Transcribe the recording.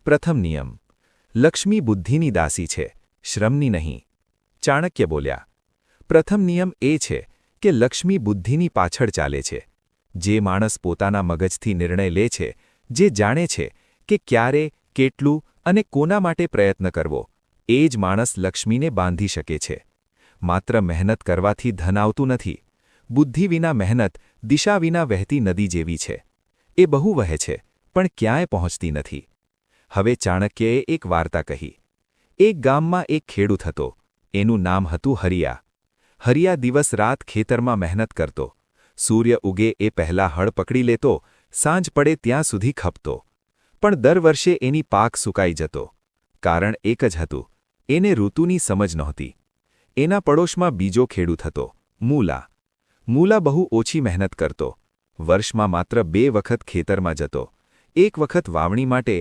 પ્રથમ નિયમ: લક્ષ્મી બુદ્ધિની દાસી છે, શ્રમની નહીં. ચાણક્ય બોલ્યા. પ્રથમ નિયમ એ છે કે લક્ષ્મી બુદ્ધિની પાછળ ચાલે છે. જે માણસ પોતાના મગજથી નિર્ણય લે છે, જે જાણે છે કે ક્યારે, કેટલું અને કોના માટે પ્રયત્ન કરવો, એ જ માણસ લક્ષ્મીને બાંધી શકે છે. માત્ર મહેનત કરવાથી ધન આવતું નથી. બુદ્ધિ વિના મહેનત દિશા વિના વહેતી નદી જેવી છે. એ બહુ વહે છે, પણ ક્યાંય પહોંચતી નથી. હવે ચાણક્યએ એક વાર્તા કહી. એક ગામમાં એક ખેડૂત હતો. એનું નામ હતું હરિયા. હરિયા દિવસ-રાત ખેતરમાં મહેનત કરતો. સૂર્ય ઉગે એ પહેલાં હળ પકડી લેતો, સાંજ પડે ત્યાં સુધી ખપતો. પણ દર વર્ષે એની પાક સુકાઈ જતો. કારણ એક જ હતું: એને ઋતુની સમજ નહોતી. એના પડોશમાં બીજો ખેડૂત હતો, મૂલા. મૂલા બહુ ઓછી મહેનત કરતો. વર્ષમાં માત્ર 2 વખત ખેતરમાં જતો. એક વખત વાવણી માટે